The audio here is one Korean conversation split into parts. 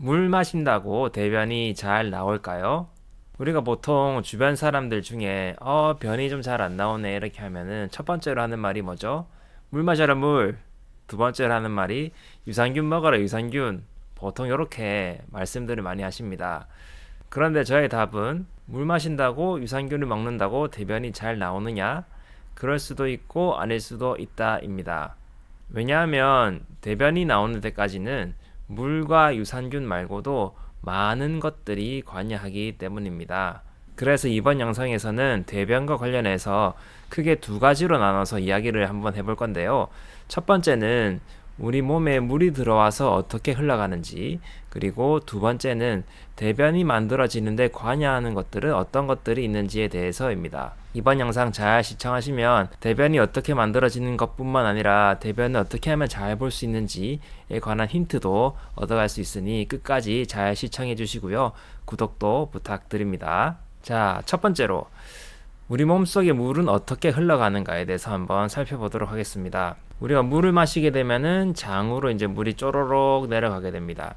물 마신다고 대변이 잘 나올까요? 우리가 보통 주변 사람들 중에 변이 좀 잘 안 나오네 이렇게 하면은 첫 번째로 하는 말이 뭐죠? 물 마셔라 물. 두 번째로 하는 말이 유산균 먹어라 유산균. 보통 이렇게 말씀들을 많이 하십니다. 그런데 저의 답은 물 마신다고 유산균을 먹는다고 대변이 잘 나오느냐? 그럴 수도 있고 아닐 수도 있다입니다. 왜냐하면 대변이 나오는 데까지는 물과 유산균 말고도 많은 것들이 관여하기 때문입니다. 그래서 이번 영상에서는 대변과 관련해서 크게 두 가지로 나눠서 이야기를 한번 해볼 건데요. 첫 번째는 우리 몸에 물이 들어와서 어떻게 흘러가는지, 그리고 두 번째는 대변이 만들어지는데 관여하는 것들은 어떤 것들이 있는지에 대해서입니다. 이번 영상 잘 시청하시면 대변이 어떻게 만들어지는 것뿐만 아니라 대변을 어떻게 하면 잘 볼 수 있는지에 관한 힌트도 얻어갈 수 있으니 끝까지 잘 시청해 주시고요. 구독도 부탁드립니다. 자, 첫 번째로 우리 몸속의 물은 어떻게 흘러가는가에 대해서 한번 살펴보도록 하겠습니다. 우리가 물을 마시게 되면은 장으로 이제 물이 쪼로록 내려가게 됩니다.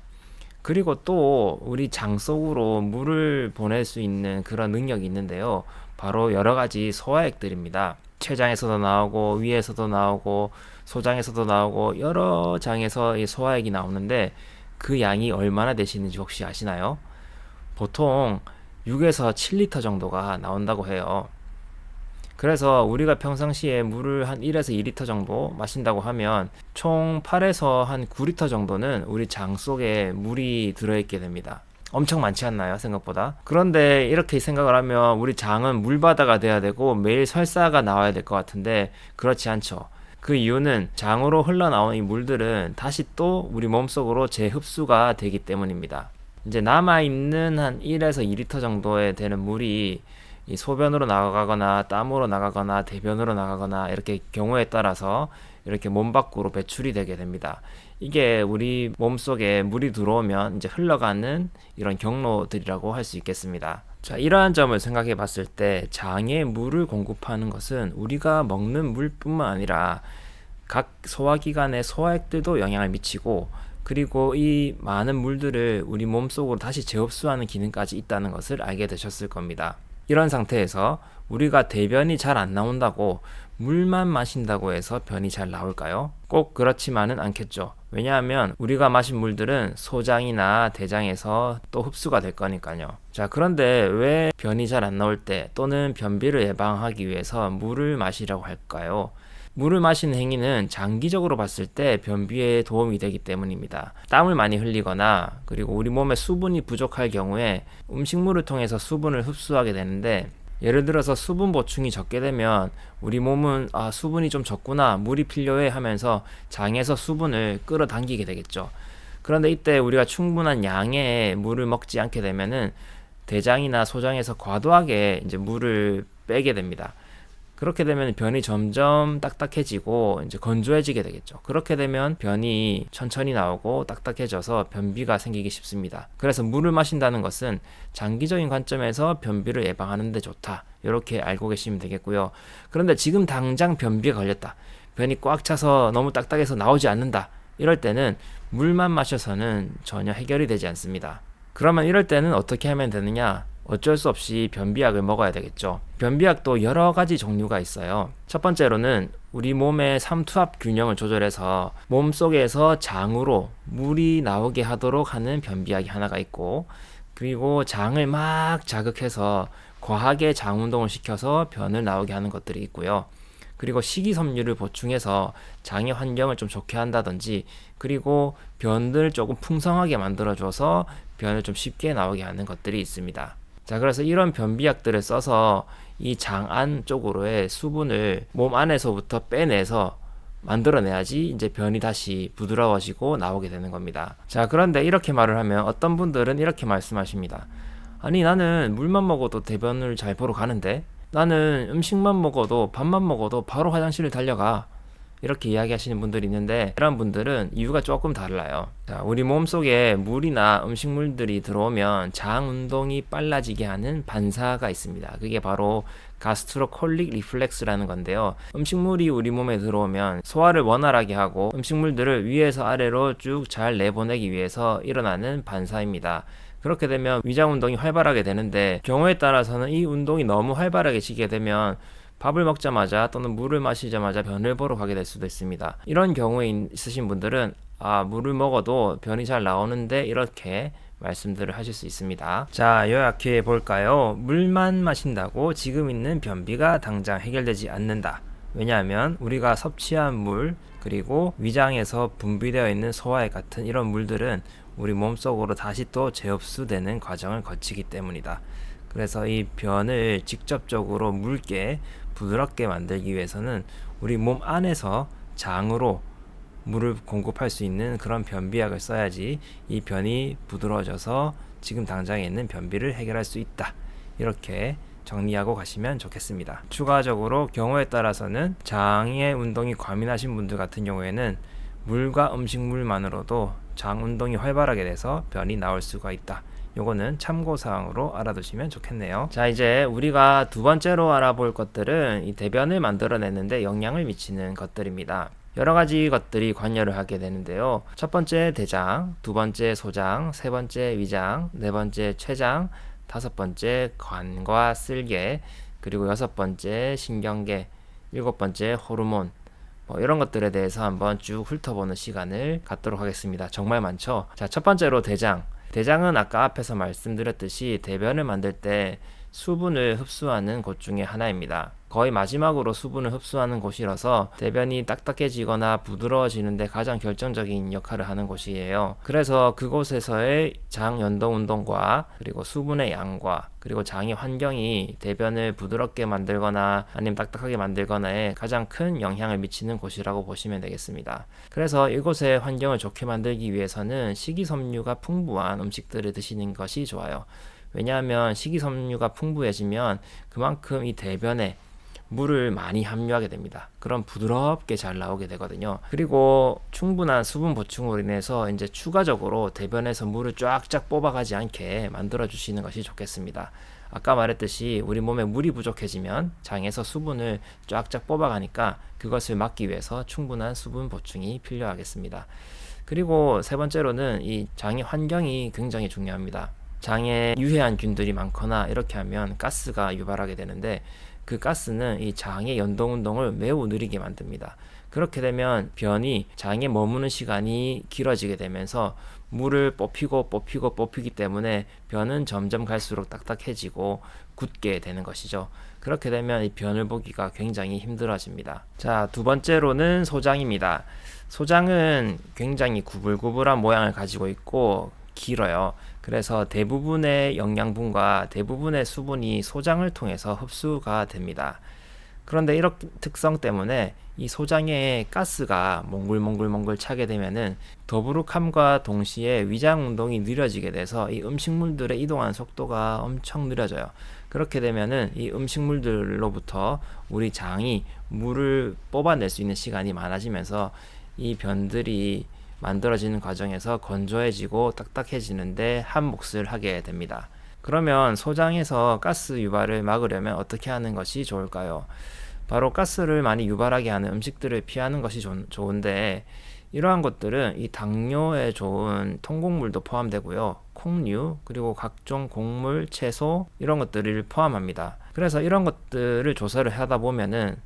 그리고 또 우리 장 속으로 물을 보낼 수 있는 그런 능력이 있는데요. 바로 여러 가지 소화액들입니다. 췌장에서도 나오고 위에서도 나오고 소장에서도 나오고 여러 장에서 이 소화액이 나오는데 그 양이 얼마나 되시는지 혹시 아시나요? 보통 6에서 7리터 정도가 나온다고 해요. 그래서 우리가 평상시에 물을 한 1에서 2리터 정도 마신다고 하면 총 8에서 한 9리터 정도는 우리 장 속에 물이 들어있게 됩니다. 엄청 많지 않나요? 생각보다. 그런데 이렇게 생각을 하면 우리 장은 물바다가 돼야 되고 매일 설사가 나와야 될 것 같은데 그렇지 않죠. 그 이유는 장으로 흘러나온 이 물들은 다시 또 우리 몸속으로 재흡수가 되기 때문입니다. 이제 남아있는 한 1에서 2리터 정도에 되는 물이 이 소변으로 나가거나 땀으로 나가거나 대변으로 나가거나 이렇게 경우에 따라서 이렇게 몸 밖으로 배출이 되게 됩니다. 이게 우리 몸속에 물이 들어오면 이제 흘러가는 이런 경로들이라고 할 수 있겠습니다. 자, 이러한 점을 생각해 봤을 때 장에 물을 공급하는 것은 우리가 먹는 물뿐만 아니라 각 소화기관의 소화액들도 영향을 미치고 그리고 이 많은 물들을 우리 몸속으로 다시 재흡수하는 기능까지 있다는 것을 알게 되셨을 겁니다. 이런 상태에서 우리가 대변이 잘 안 나온다고 물만 마신다고 해서 변이 잘 나올까요? 꼭 그렇지만은 않겠죠. 왜냐하면 우리가 마신 물들은 소장이나 대장에서 또 흡수가 될 거니까요. 자, 그런데 왜 변이 잘 안 나올 때 또는 변비를 예방하기 위해서 물을 마시라고 할까요? 물을 마시는 행위는 장기적으로 봤을 때 변비에 도움이 되기 때문입니다. 땀을 많이 흘리거나 그리고 우리 몸에 수분이 부족할 경우에 음식물을 통해서 수분을 흡수하게 되는데 예를 들어서 수분 보충이 적게 되면 우리 몸은 수분이 좀 적구나 물이 필요해 하면서 장에서 수분을 끌어당기게 되겠죠. 그런데 이때 우리가 충분한 양의 물을 먹지 않게 되면은 대장이나 소장에서 과도하게 이제 물을 빼게 됩니다. 그렇게 되면 변이 점점 딱딱해지고 이제 건조해지게 되겠죠. 그렇게 되면 변이 천천히 나오고 딱딱해져서 변비가 생기기 쉽습니다. 그래서 물을 마신다는 것은 장기적인 관점에서 변비를 예방하는 데 좋다. 이렇게 알고 계시면 되겠고요. 그런데 지금 당장 변비에 걸렸다. 변이 꽉 차서 너무 딱딱해서 나오지 않는다. 이럴 때는 물만 마셔서는 전혀 해결이 되지 않습니다. 그러면 이럴 때는 어떻게 하면 되느냐? 어쩔 수 없이 변비약을 먹어야 되겠죠. 변비약도 여러 가지 종류가 있어요. 첫 번째로는 우리 몸의 삼투압 균형을 조절해서 몸속에서 장으로 물이 나오게 하도록 하는 변비약이 하나가 있고, 그리고 장을 막 자극해서 과하게 장 운동을 시켜서 변을 나오게 하는 것들이 있고요. 그리고 식이섬유를 보충해서 장의 환경을 좀 좋게 한다든지, 그리고 변을 조금 풍성하게 만들어줘서 변을 좀 쉽게 나오게 하는 것들이 있습니다. 자, 그래서 이런 변비약들을 써서 이 장 안 쪽으로의 수분을 몸 안에서부터 빼내서 만들어내야지 이제 변이 다시 부드러워지고 나오게 되는 겁니다. 자, 그런데 이렇게 말을 하면 어떤 분들은 이렇게 말씀하십니다. 아니, 나는 물만 먹어도 대변을 잘 보러 가는데 나는 음식만 먹어도 밥만 먹어도 바로 화장실을 달려가. 이렇게 이야기하시는 분들이 있는데 이런 분들은 이유가 조금 달라요. 자, 우리 몸속에 물이나 음식물들이 들어오면 장 운동이 빨라지게 하는 반사가 있습니다. 그게 바로 가스트로콜릭 리플렉스라는 건데요. 음식물이 우리 몸에 들어오면 소화를 원활하게 하고 음식물들을 위에서 아래로 쭉 잘 내보내기 위해서 일어나는 반사입니다. 그렇게 되면 위장 운동이 활발하게 되는데 경우에 따라서는 이 운동이 너무 활발하게 지게 되면 밥을 먹자마자 또는 물을 마시자마자 변을 보러 가게 될 수도 있습니다. 이런 경우에 있으신 분들은 물을 먹어도 변이 잘 나오는데 이렇게 말씀들을 하실 수 있습니다. 자, 요약해 볼까요? 물만 마신다고 지금 있는 변비가 당장 해결되지 않는다. 왜냐하면 우리가 섭취한 물 그리고 위장에서 분비되어 있는 소화액 같은 이런 물들은 우리 몸속으로 다시 또 재흡수되는 과정을 거치기 때문이다. 그래서 이 변을 직접적으로 묽게 부드럽게 만들기 위해서는 우리 몸 안에서 장으로 물을 공급할 수 있는 그런 변비약을 써야지 이 변이 부드러워져서 지금 당장에 있는 변비를 해결할 수 있다. 이렇게 정리하고 가시면 좋겠습니다. 추가적으로 경우에 따라서는 장의 운동이 과민하신 분들 같은 경우에는 물과 음식물만으로도 장 운동이 활발하게 돼서 변이 나올 수가 있다. 요거는 참고사항으로 알아두시면 좋겠네요. 자, 이제 우리가 두 번째로 알아볼 것들은 이 대변을 만들어내는데 영향을 미치는 것들입니다. 여러 가지 것들이 관여를 하게 되는데요. 첫 번째 대장, 두 번째 소장, 세 번째 위장, 네 번째 췌장, 다섯 번째 관과 쓸개, 그리고 여섯 번째 신경계, 일곱 번째 호르몬, 이런 것들에 대해서 한번 쭉 훑어보는 시간을 갖도록 하겠습니다. 정말 많죠? 자, 첫 번째로 대장. 대장은 아까 앞에서 말씀드렸듯이 대변을 만들 때 수분을 흡수하는 곳 중에 하나입니다. 거의 마지막으로 수분을 흡수하는 곳이라서 대변이 딱딱해지거나 부드러워지는데 가장 결정적인 역할을 하는 곳이에요. 그래서 그곳에서의 장 연동 운동과 그리고 수분의 양과 그리고 장의 환경이 대변을 부드럽게 만들거나 아니면 딱딱하게 만들거나에 가장 큰 영향을 미치는 곳이라고 보시면 되겠습니다. 그래서 이곳의 환경을 좋게 만들기 위해서는 식이섬유가 풍부한 음식들을 드시는 것이 좋아요. 왜냐하면 식이섬유가 풍부해지면 그만큼 이 대변에 물을 많이 함유하게 됩니다. 그럼 부드럽게 잘 나오게 되거든요. 그리고 충분한 수분 보충으로 인해서 이제 추가적으로 대변에서 물을 쫙쫙 뽑아가지 않게 만들어 주시는 것이 좋겠습니다. 아까 말했듯이 우리 몸에 물이 부족해지면 장에서 수분을 쫙쫙 뽑아가니까 그것을 막기 위해서 충분한 수분 보충이 필요하겠습니다. 그리고 세 번째로는 이 장의 환경이 굉장히 중요합니다. 장에 유해한 균들이 많거나 이렇게 하면 가스가 유발하게 되는데 그 가스는 이 장의 연동 운동을 매우 느리게 만듭니다. 그렇게 되면 변이 장에 머무는 시간이 길어지게 되면서 물을 뽑히기 때문에 변은 점점 갈수록 딱딱해지고 굳게 되는 것이죠. 그렇게 되면 이 변을 보기가 굉장히 힘들어집니다. 자, 두 번째로는 소장입니다. 소장은 굉장히 구불구불한 모양을 가지고 있고 길어요. 그래서 대부분의 영양분과 대부분의 수분이 소장을 통해서 흡수가 됩니다. 그런데 이런 특성 때문에 이 소장에 가스가 몽글몽글 차게 되면은 더부룩함과 동시에 위장 운동이 느려지게 돼서 이 음식물들의 이동하는 속도가 엄청 느려져요. 그렇게 되면은 이 음식물들로부터 우리 장이 물을 뽑아낼 수 있는 시간이 많아지면서 이 변들이 만들어지는 과정에서 건조해지고 딱딱해지는데 한 몫을 하게 됩니다. 그러면 소장에서 가스 유발을 막으려면 어떻게 하는 것이 좋을까요? 바로 가스를 많이 유발하게 하는 음식들을 피하는 것이 좋은데 이러한 것들은 이 당뇨에 좋은 통곡물도 포함되고요. 콩류 그리고 각종 곡물, 채소 이런 것들을 포함합니다. 그래서 이런 것들을 조사를 하다 보면은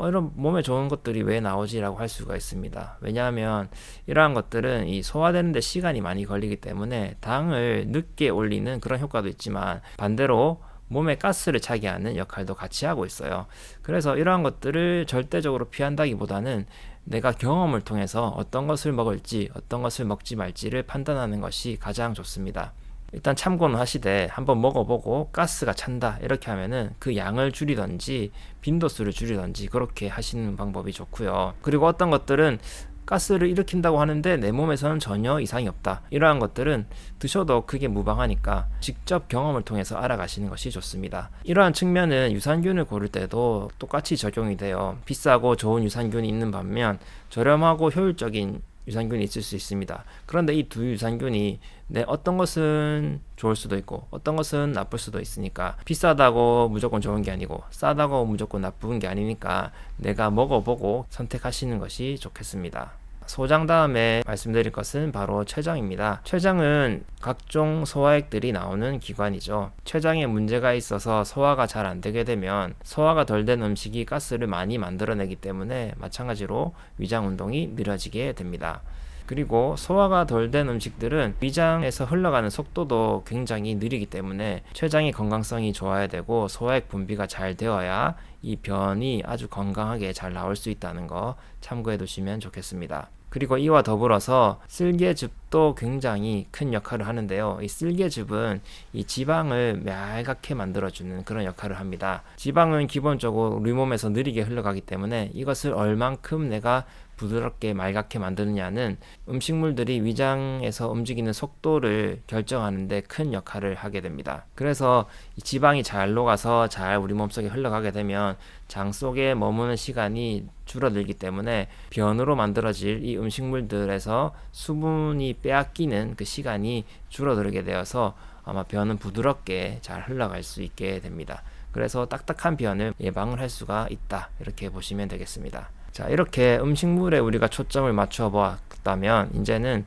이런 몸에 좋은 것들이 왜 나오지라고 할 수가 있습니다. 왜냐하면 이러한 것들은 이 소화되는데 시간이 많이 걸리기 때문에 당을 늦게 올리는 그런 효과도 있지만 반대로 몸에 가스를 차게 하는 역할도 같이 하고 있어요. 그래서 이러한 것들을 절대적으로 피한다기보다는 내가 경험을 통해서 어떤 것을 먹을지 어떤 것을 먹지 말지를 판단하는 것이 가장 좋습니다. 일단 참고는 하시되 한번 먹어보고 가스가 찬다 이렇게 하면은 그 양을 줄이던지 빈도수를 줄이던지 그렇게 하시는 방법이 좋고요. 그리고 어떤 것들은 가스를 일으킨다고 하는데 내 몸에서는 전혀 이상이 없다. 이러한 것들은 드셔도 크게 무방하니까 직접 경험을 통해서 알아가시는 것이 좋습니다. 이러한 측면은 유산균을 고를 때도 똑같이 적용이 돼요. 비싸고 좋은 유산균이 있는 반면 저렴하고 효율적인 유산균이 있을 수 있습니다. 그런데 이 두 유산균이 어떤 것은 좋을 수도 있고 어떤 것은 나쁠 수도 있으니까 비싸다고 무조건 좋은 게 아니고 싸다고 무조건 나쁜 게 아니니까 내가 먹어보고 선택하시는 것이 좋겠습니다. 소장 다음에 말씀드릴 것은 바로 췌장입니다. 췌장은 각종 소화액들이 나오는 기관이죠. 췌장에 문제가 있어서 소화가 잘 안 되게 되면 소화가 덜 된 음식이 가스를 많이 만들어내기 때문에 마찬가지로 위장 운동이 느려지게 됩니다. 그리고 소화가 덜 된 음식들은 위장에서 흘러가는 속도도 굉장히 느리기 때문에 췌장의 건강성이 좋아야 되고 소화액 분비가 잘 되어야 이 변이 아주 건강하게 잘 나올 수 있다는 거 참고해 두시면 좋겠습니다. 그리고 이와 더불어서 쓸개즙도 굉장히 큰 역할을 하는데요. 이 쓸개즙은 이 지방을 맑게 만들어주는 그런 역할을 합니다. 지방은 기본적으로 우리 몸에서 느리게 흘러가기 때문에 이것을 얼만큼 내가 부드럽게 맑게 만드느냐는 음식물들이 위장에서 움직이는 속도를 결정하는데 큰 역할을 하게 됩니다. 그래서 이 지방이 잘 녹아서 잘 우리 몸속에 흘러가게 되면 장 속에 머무는 시간이 줄어들기 때문에 변으로 만들어질 이 음식물들에서 수분이 빼앗기는 그 시간이 줄어들게 되어서 아마 변은 부드럽게 잘 흘러갈 수 있게 됩니다. 그래서 딱딱한 변을 예방을 할 수가 있다. 이렇게 보시면 되겠습니다. 자, 이렇게 음식물에 우리가 초점을 맞춰 보았다면 이제는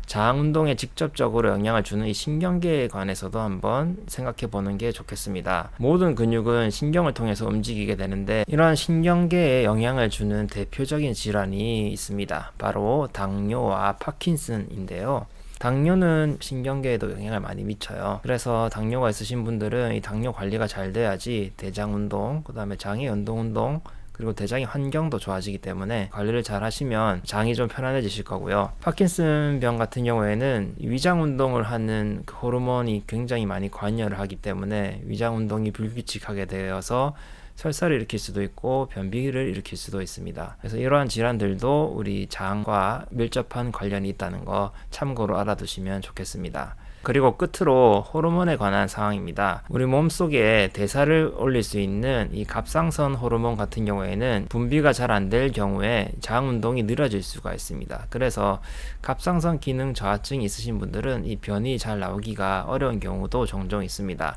장 운동에 직접적으로 영향을 주는 이 신경계에 관해서도 한번 생각해 보는 게 좋겠습니다. 모든 근육은 신경을 통해서 움직이게 되는데 이러한 신경계에 영향을 주는 대표적인 질환이 있습니다. 바로 당뇨와 파킨슨인데요. 당뇨는 신경계에도 영향을 많이 미쳐요. 그래서 당뇨가 있으신 분들은 이 당뇨 관리가 잘 돼야지 대장 운동, 그 다음에 장의 운동 그리고 대장의 환경도 좋아지기 때문에 관리를 잘 하시면 장이 좀 편안해지실 거고요. 파킨슨 병 같은 경우에는 위장 운동을 하는 그 호르몬이 굉장히 많이 관여를 하기 때문에 위장 운동이 불규칙하게 되어서 설사를 일으킬 수도 있고 변비를 일으킬 수도 있습니다. 그래서 이러한 질환들도 우리 장과 밀접한 관련이 있다는 거 참고로 알아두시면 좋겠습니다. 그리고 끝으로 호르몬에 관한 상황입니다. 우리 몸속에 대사를 올릴 수 있는 이 갑상선 호르몬 같은 경우에는 분비가 잘 안 될 경우에 장 운동이 느려질 수가 있습니다. 그래서 갑상선 기능 저하증이 있으신 분들은 이 변이 잘 나오기가 어려운 경우도 종종 있습니다.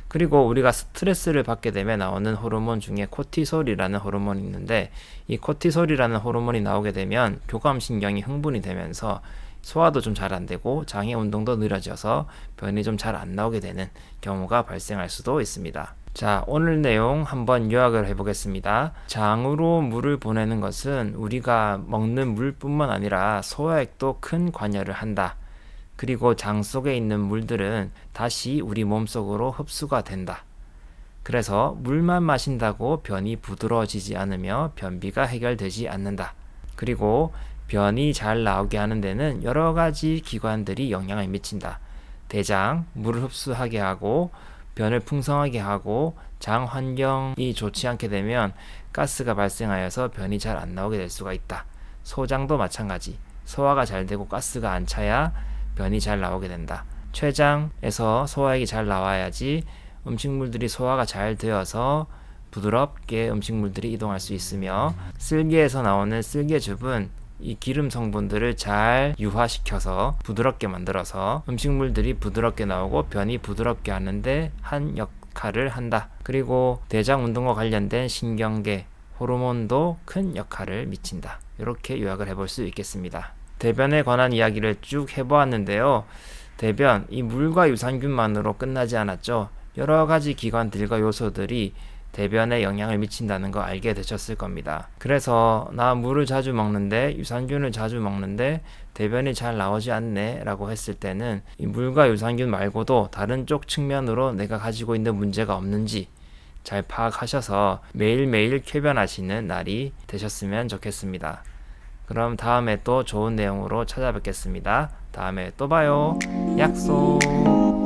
그리고 우리가 스트레스를 받게 되면 나오는 호르몬 중에 코티솔이라는 호르몬이 있는데 이 코티솔이라는 호르몬이 나오게 되면 교감신경이 흥분이 되면서 소화도 좀 잘 안 되고 장의 운동도 느려져서 변이 좀 잘 안 나오게 되는 경우가 발생할 수도 있습니다. 자, 오늘 내용 한번 요약을 해보겠습니다. 장으로 물을 보내는 것은 우리가 먹는 물뿐만 아니라 소화액도 큰 관여를 한다. 그리고 장 속에 있는 물들은 다시 우리 몸속으로 흡수가 된다. 그래서 물만 마신다고 변이 부드러워지지 않으며 변비가 해결되지 않는다. 그리고 변이 잘 나오게 하는 데는 여러 가지 기관들이 영향을 미친다. 대장, 물을 흡수하게 하고 변을 풍성하게 하고 장 환경이 좋지 않게 되면 가스가 발생하여서 변이 잘 안 나오게 될 수가 있다. 소장도 마찬가지. 소화가 잘 되고 가스가 안 차야 변이 잘 나오게 된다. 췌장에서 소화액이 잘 나와야지 음식물들이 소화가 잘 되어서 부드럽게 음식물들이 이동할 수 있으며 쓸개에서 나오는 쓸개즙은 이 기름 성분들을 잘 유화시켜서 부드럽게 만들어서 음식물들이 부드럽게 나오고 변이 부드럽게 하는데 한 역할을 한다. 그리고 대장 운동과 관련된 신경계, 호르몬도 큰 역할을 미친다. 이렇게 요약을 해볼 수 있겠습니다. 대변에 관한 이야기를 쭉 해보았는데요. 대변, 이 물과 유산균만으로 끝나지 않았죠. 여러 가지 기관들과 요소들이 대변에 영향을 미친다는 거 알게 되셨을 겁니다. 그래서 나 물을 자주 먹는데 유산균을 자주 먹는데 대변이 잘 나오지 않네 라고 했을 때는 이 물과 유산균 말고도 다른 쪽 측면으로 내가 가지고 있는 문제가 없는지 잘 파악하셔서 매일매일 쾌변하시는 날이 되셨으면 좋겠습니다. 그럼 다음에 또 좋은 내용으로 찾아뵙겠습니다. 다음에 또 봐요. 약속.